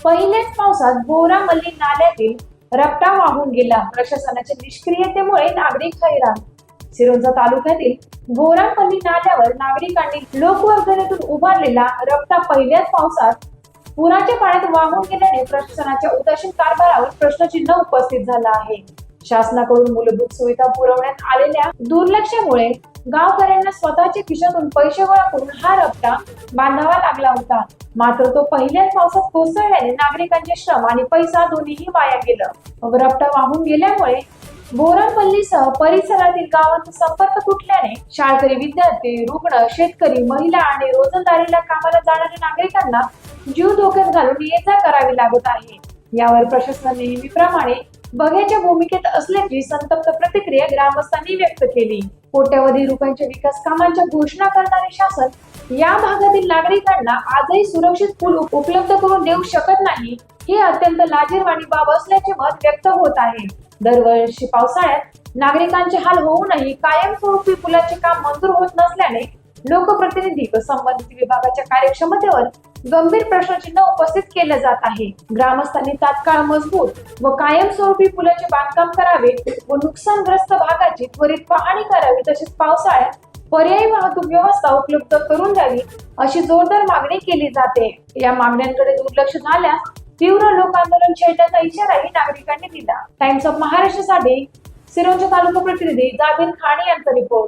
पहिल्याच पावसात बोरामल्ली नाल्यातील रपटा वाहून गेला. प्रशासनाच्या निष्क्रियतेमुळे नागरिक हैराण. सिरोंचा तालुक्यातील बोरामल्ली नाल्यावर नागरिकांनी लोकवर्गणीतून उभारलेला रपटा पहिल्याच पावसात पुराच्या पाण्यात वाहून गेल्याने प्रशासनाच्या उदासीन कारभारावर प्रश्नचिन्ह उपस्थित झाला आहे. शासनाकडून मूलभूत सुविधा पुरवण्यात आलेल्या दुर्लक्षामुळे गावकऱ्यांना स्वतःच्या खिशातून पैसे गोळा करून हा रपटा बांधावा लागला होता. मात्र तो पहिल्याच पावसात कोसळल्याने नागरिकांचे श्रम आणि पैसा दोन्हीही वाया गेलं. रपटा वाहून गेल्यामुळे बोरामल्लीसह परिसरातील गावांचा संपर्क तुटल्याने शाळकरी विद्यार्थी, रुग्ण, शेतकरी, महिला आणि रोजंदारीला कामाला जाणाऱ्या नागरिकांना जीव धोक्यात घालून ये-जा करावी लागत आहे. यावर प्रशासनाने नेहमीप्रमाणे बघ्याच्या भूमिकेत असल्याची संतप्त प्रतिक्रिया ग्रामस्थांनी व्यक्त केली. कोट्यवधी रुपयांच्या विकास कामांच्या घोषणा करणारे शासन या भागातील नागरिकांना आजही सुरक्षित पूल उपलब्ध करून देऊ शकत नाही, ही अत्यंत लाजिरवाणी बाब असल्याचे मत व्यक्त होत आहे. दरवर्षी पावसाळ्यात नागरिकांचे हाल होऊनही कायमस्वरूपी पुलाचे काम मंजूर होत नसल्याने लोकप्रतिनिधी व संबंधित विभागाच्या कार्यक्षमतेवर गंभीर प्रश्नचिन्ह उपस्थित केले जात आहे. ग्रामस्थांनी तात्काळ मजबूत व कायमस्वरूपी पुलाचे बांधकाम करावे व नुकसानग्रस्त भागाची त्वरित पाहणी करावी, तसेच पावसाळ्यात पर्यायी वाहतूक व्यवस्था उपलब्ध करून द्यावी अशी जोरदार मागणी केली जाते. या मागण्यांकडे दुर्लक्ष झाल्यास तीव्र लोक आंदोलन छेडण्याचा इशाराही नागरिकांनी दिला. टाइम्स ऑफ महाराष्ट्रासाठी सिरोंचा तालुका प्रतिनिधी जाबीर खाणी यांचा रिपोर्ट.